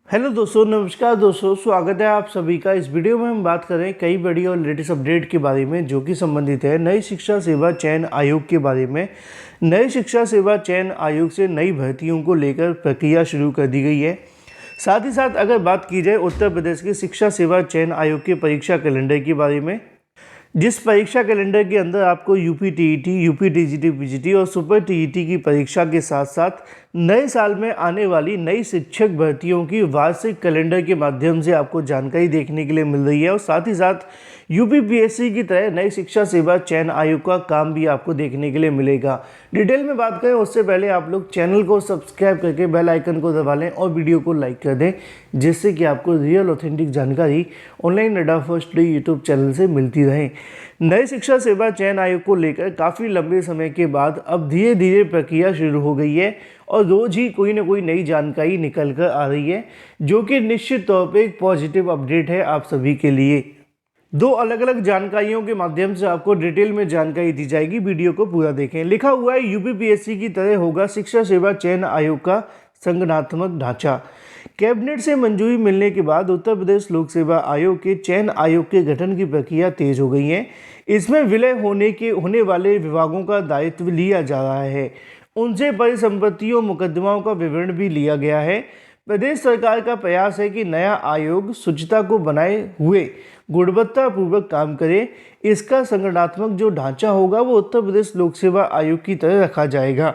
Hello दोस्तों, नमस्कार दोस्तों, स्वागत है आप सभी का। इस वीडियो में हम बात करें कई बड़ी और लेटेस्ट अपडेट के बारे में जो कि संबंधित है नई शिक्षा सेवा चयन आयोग के बारे में। नई शिक्षा सेवा चयन आयोग से नई भर्तियों को लेकर प्रक्रिया शुरू कर दी गई है। साथ ही साथ अगर बात की जाए उत्तर प्रदेश के शिक्षा सेवा चयन आयोग के परीक्षा कैलेंडर के बारे में, जिस परीक्षा कैलेंडर के अंदर आपको UP TET, UP TGT PGT और सुपर टीईटी की परीक्षा के साथ साथ नए साल में आने वाली नई शिक्षक भर्तियों की वार्षिक कैलेंडर के माध्यम से आपको जानकारी देखने के लिए मिल रही है। और साथ ही साथ यूपीपीएससी की तरह नई शिक्षा सेवा चयन आयोग का काम भी आपको देखने के लिए मिलेगा। डिटेल में बात करें उससे पहले आप लोग चैनल को सब्सक्राइब करके बेल आइकन को दबा लें और वीडियो को लाइक कर दें, जिससे कि आपको रियल ऑथेंटिक जानकारी ऑनलाइन अड्डा फर्स्ट डे यूट्यूब चैनल से मिलती रहे। नई शिक्षा सेवा चयन आयोग को लेकर काफ़ी लंबे समय के बाद अब धीरे धीरे प्रक्रिया शुरू हो गई है और रोज ही कोई ना कोई नई जानकारी निकल कर आ रही है, जो कि निश्चित तौर पे एक पॉजिटिव अपडेट है आप सभी के लिए। दो अलग अलग जानकारियों के माध्यम से आपको डिटेल में जानकारी दी जाएगी, वीडियो को पूरा देखें। लिखा हुआ है यूपीपीएससी की तरह होगा शिक्षा सेवा चयन आयोग का संगठनात्मक ढांचा। कैबिनेट से मंजूरी मिलने के बाद उत्तर प्रदेश लोक सेवा आयोग के चयन आयोग के गठन की प्रक्रिया तेज हो गई है। इसमें विलय होने वाले विभागों का दायित्व लिया जा रहा है, उनसे परिसंपत्तियों मुकदमाओं का विवरण भी लिया गया है। प्रदेश सरकार का प्रयास है कि नया आयोग शुचिता को बनाए हुए गुणवत्तापूर्वक काम करे। इसका संगठनात्मक जो ढांचा होगा वो उत्तर प्रदेश लोक सेवा आयोग की तरह रखा जाएगा।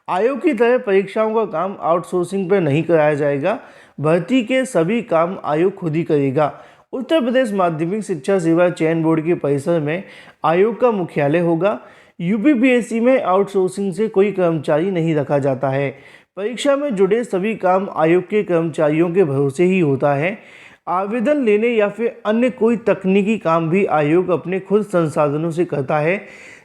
आयोग की तरह परीक्षाओं का काम आउटसोर्सिंग पर नहीं कराया जाएगा, भर्ती के सभी काम आयोग खुद ही करेगा। उत्तर प्रदेश माध्यमिक शिक्षा सेवा चयन बोर्ड के परिसर में आयोग का मुख्यालय होगा। यूपीपीएससी में आउटसोर्सिंग से कोई कर्मचारी नहीं रखा जाता है। परीक्षा में जुड़े सभी काम आयोग के कर्मचारियों के भरोसे ही होता है। आवेदन लेने या फिर अन्य कोई तकनीकी काम भी आयोग अपने खुद संसाधनों से करता है,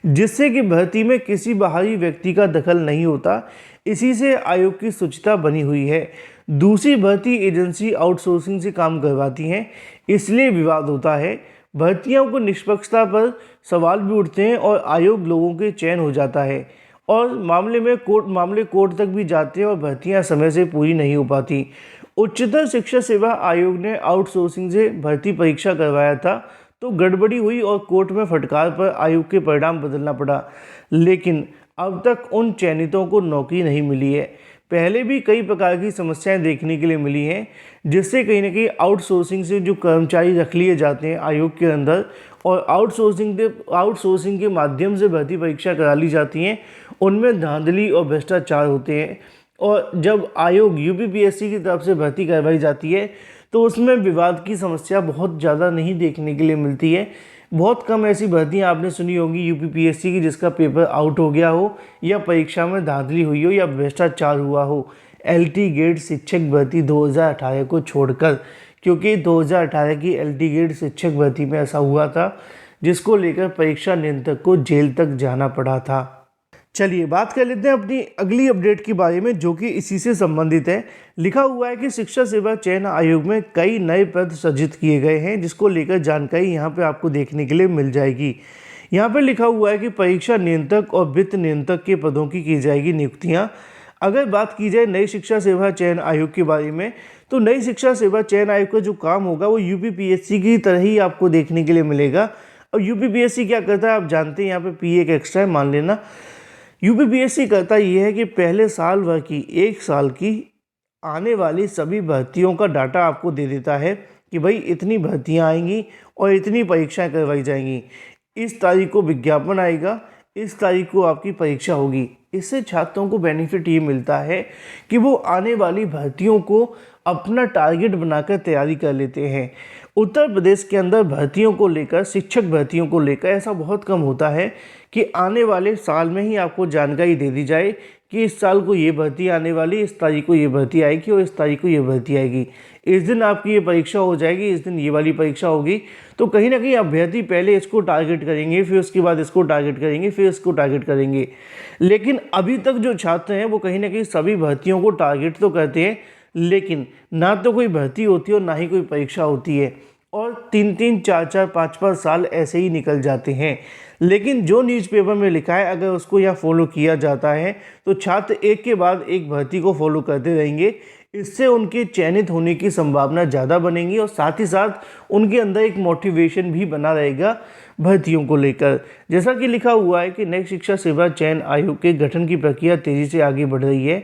जिससे कि भर्ती में किसी बाहरी व्यक्ति का दखल नहीं होता। इसी से आयोग की शुचिता बनी हुई है। दूसरी भर्ती एजेंसी आउटसोर्सिंग से काम करवाती हैं, इसलिए विवाद होता है। भर्तियों को निष्पक्षता पर सवाल भी उठते हैं और आयोग लोगों के चयन हो जाता है और मामले कोर्ट तक भी जाते हैं और भर्तियां समय से पूरी नहीं हो पाती। उच्चतर शिक्षा सेवा आयोग ने आउटसोर्सिंग से भर्ती परीक्षा करवाया था तो गड़बड़ी हुई और कोर्ट में फटकार पर आयोग के परिणाम बदलना पड़ा, लेकिन अब तक उन चयनितों को नौकरी नहीं मिली है। पहले भी कई प्रकार की समस्याएं देखने के लिए मिली हैं, जिससे कहीं ना कहीं आउटसोर्सिंग से जो कर्मचारी रख लिए जाते हैं आयोग के अंदर और आउटसोर्सिंग के माध्यम से भर्ती परीक्षा करा ली जाती हैं, उनमें धांधली और भ्रष्टाचार होते हैं। और जब आयोग यूपीपीएससी की तरफ से भर्ती करवाई जाती है तो उसमें विवाद की समस्या बहुत ज़्यादा नहीं देखने के लिए मिलती है। बहुत कम ऐसी भर्तियां आपने सुनी होंगी यूपीपीएससी की जिसका पेपर आउट हो गया हो या परीक्षा में धांधली हुई हो या भ्रष्टाचार हुआ हो। एलटी गेट शिक्षक भर्ती 2018 को छोड़कर, क्योंकि 2018 की एलटी गेट शिक्षक भर्ती में ऐसा हुआ था जिसको लेकर परीक्षा नियंत्रक को जेल तक जाना पड़ा था। चलिए बात कर लेते हैं अपनी अगली अपडेट के बारे में, जो कि इसी से संबंधित है। लिखा हुआ है कि शिक्षा सेवा चयन आयोग में कई नए पद सृजित किए गए हैं, जिसको लेकर जानकारी यहाँ पे आपको देखने के लिए मिल जाएगी। यहाँ पे लिखा हुआ है कि परीक्षा नियंत्रक और वित्त नियंत्रक के पदों की जाएगी नियुक्तियाँ। अगर बात की जाए नई शिक्षा सेवा चयन आयोग के बारे में, तो नई शिक्षा सेवा चयन आयोग का जो काम होगा वो यूपीपीएससी की तरह ही आपको देखने के लिए मिलेगा। और यूपीपीएससी क्या करता है आप जानते हैं, यहाँ पे पी एक एक्स्ट्रा है मान लेना। यूपीपीएससी करता ये है कि पहले साल भर की 1 साल की आने वाली सभी भर्तियों का डाटा आपको दे देता है कि भाई इतनी भर्तियां आएंगी और इतनी परीक्षाएं करवाई जाएंगी, इस तारीख को विज्ञापन आएगा, इस तारीख को आपकी परीक्षा होगी। इससे छात्रों को बेनिफिट ये मिलता है कि वो आने वाली भर्तियों को अपना टारगेट बनाकर तैयारी कर लेते हैं। उत्तर प्रदेश के अंदर भर्तियों को लेकर, शिक्षक भर्तियों को लेकर ऐसा बहुत कम होता है कि आने वाले साल में ही आपको जानकारी दे दी जाए कि इस साल को ये भर्ती आने वाली, इस तारीख को ये भर्ती आएगी और इस तारीख को ये भर्ती आएगी, इस दिन आपकी ये परीक्षा हो जाएगी, इस दिन ये वाली परीक्षा होगी। तो कहीं ना कहीं अभ्यर्थी पहले इसको टारगेट करेंगे, फिर उसके बाद इसको टारगेट करेंगे, फिर इसको टारगेट करेंगे। लेकिन अभी तक जो छात्र हैं वो कहीं ना कहीं सभी भर्तियों को टारगेट तो करते हैं, लेकिन ना तो कोई भर्ती होती है और ना ही कोई परीक्षा होती है, और 3-3, 4-4, 5-5 साल ऐसे ही निकल जाते हैं। लेकिन जो न्यूज़पेपर में लिखा है अगर उसको यहाँ फॉलो किया जाता है तो छात्र एक के बाद एक भर्ती को फॉलो करते रहेंगे। इससे उनके चयनित होने की संभावना ज़्यादा बनेगी और साथ ही साथ उनके अंदर एक मोटिवेशन भी बना रहेगा भर्तियों को लेकर। जैसा कि लिखा हुआ है कि नई शिक्षा सेवा चयन आयोग के गठन की प्रक्रिया तेजी से आगे बढ़ रही है।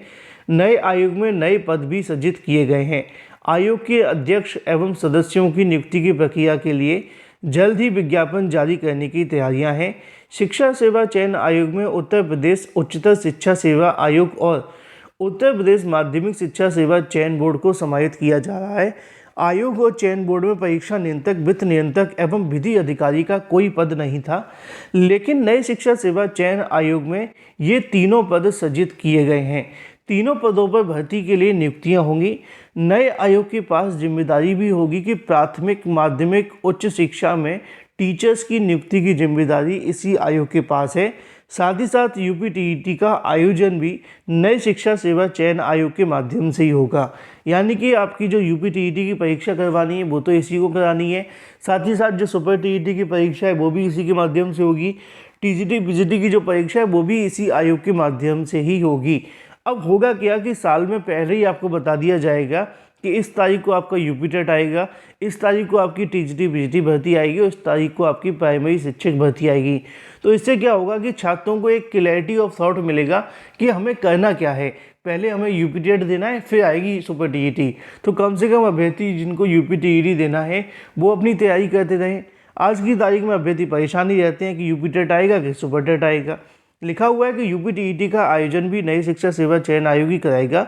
नए आयोग में नए पद भी सृजित किए गए हैं। आयोग के अध्यक्ष एवं सदस्यों की नियुक्ति की प्रक्रिया के लिए जल्द ही विज्ञापन जारी करने की तैयारियां हैं। शिक्षा सेवा चयन आयोग में उत्तर प्रदेश उच्चतर शिक्षा सेवा आयोग और उत्तर प्रदेश माध्यमिक शिक्षा सेवा चयन बोर्ड को समाहित किया जा रहा है। आयोग और चयन बोर्ड में परीक्षा नियंत्रक, वित्त नियंत्रक एवं विधि अधिकारी का कोई पद नहीं था, लेकिन नई शिक्षा सेवा चयन आयोग में ये तीनों पद सृजित किए गए हैं। तीनों पदों पर भर्ती के लिए नियुक्तियां होंगी। नए आयोग के पास जिम्मेदारी भी होगी कि प्राथमिक, माध्यमिक, उच्च शिक्षा में टीचर्स की नियुक्ति की जिम्मेदारी इसी आयोग के पास है। साथ ही साथ यूपीटीईटी का आयोजन भी नई शिक्षा सेवा चयन आयोग के माध्यम से ही होगा। यानी कि आपकी जो यूपीटीईटी की परीक्षा करवानी है वो तो इसी को करानी है, साथ ही साथ जो सुपर टीईटी की परीक्षा है वो भी इसी के माध्यम से होगी। टीजीटी पीजीटी की जो परीक्षा है वो भी इसी आयोग के माध्यम से ही होगी। अब होगा क्या कि साल में पहले ही आपको बता दिया जाएगा कि इस तारीख को आपका यूपी टेट आएगा, इस तारीख को आपकी टीजीटी पीजीटी भर्ती आएगी और इस तारीख को आपकी प्राइमरी शिक्षक भर्ती आएगी। तो इससे क्या होगा कि छात्रों को एक क्लैरिटी ऑफ थॉट मिलेगा कि हमें करना क्या है। पहले हमें यूपी टेट देना है, फिर आएगी सुपर टीईटी। तो कम से कम अभ्यर्थी जिनको यूपी टीईटी देना है वो अपनी तैयारी करते रहें। आज की तारीख में अभ्यर्थी परेशान ही रहते हैं कि यूपी टेट आएगा कि सुपर टेट आएगा। लिखा हुआ है कि यूपीटीईटी का आयोजन भी नई शिक्षा सेवा चयन आयोग ही कराएगा।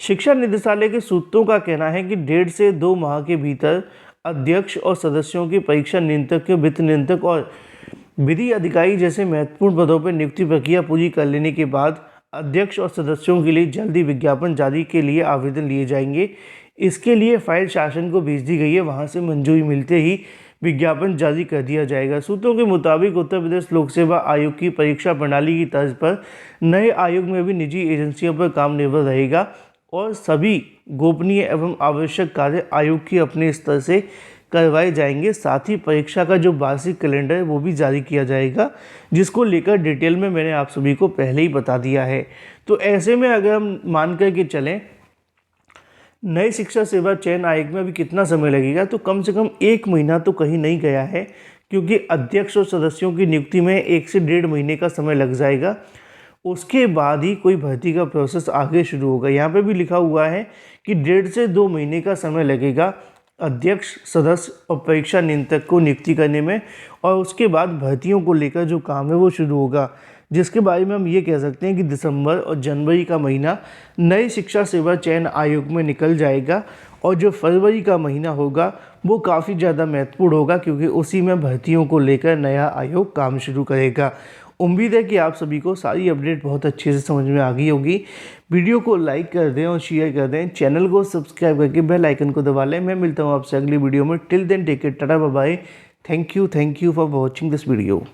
शिक्षा निदेशालय के सूत्रों का कहना है कि 1.5 से 2 माह के भीतर अध्यक्ष और सदस्यों की परीक्षा नियंत्रक, वित्त नियंत्रक और विधि अधिकारी जैसे महत्वपूर्ण पदों पर नियुक्ति प्रक्रिया पूरी कर लेने के बाद अध्यक्ष और सदस्यों के लिए जल्दी विज्ञापन जारी के लिए आवेदन लिए जाएंगे। इसके लिए फाइल शासन को भेज दी गई है, वहाँ से मंजूरी मिलते ही विज्ञापन जारी कर दिया जाएगा। सूत्रों के मुताबिक उत्तर प्रदेश लोक सेवा आयोग की परीक्षा प्रणाली की तर्ज पर नए आयोग में भी निजी एजेंसियों पर काम निर्भर रहेगा और सभी गोपनीय एवं आवश्यक कार्य आयोग के अपने स्तर से करवाए जाएंगे। साथ ही परीक्षा का जो वार्षिक कैलेंडर है वो भी जारी किया जाएगा, जिसको लेकर डिटेल में मैंने आप सभी को पहले ही बता दिया है। तो ऐसे में अगर हम मान कर के चलें नई शिक्षा सेवा चयन आयोग में अभी कितना समय लगेगा, तो कम से कम 1 महीना तो कहीं नहीं गया है, क्योंकि अध्यक्ष और सदस्यों की नियुक्ति में 1 से 1.5 महीने का समय लग जाएगा। उसके बाद ही कोई भर्ती का प्रोसेस आगे शुरू होगा। यहाँ पे भी लिखा हुआ है कि 1.5 से 2 महीने का समय लगेगा अध्यक्ष, सदस्य और परीक्षा नियंत्रक को नियुक्ति करने में, और उसके बाद भर्तियों को लेकर जो काम है वो शुरू होगा, जिसके बारे में हम ये कह सकते हैं कि दिसंबर और जनवरी का महीना नई शिक्षा सेवा चयन आयोग में निकल जाएगा और जो फरवरी का महीना होगा वो काफ़ी ज़्यादा महत्वपूर्ण होगा, क्योंकि उसी में भर्तियों को लेकर नया आयोग काम शुरू करेगा। उम्मीद है कि आप सभी को सारी अपडेट बहुत अच्छे से समझ में आ गई होगी। वीडियो को लाइक कर दें और शेयर कर दें, चैनल को सब्सक्राइब करके बेल आइकन को दबा लें। मैं मिलता हूँ आपसे अगली वीडियो में। Till then take care, tata bye bye. Thank you for watching this video.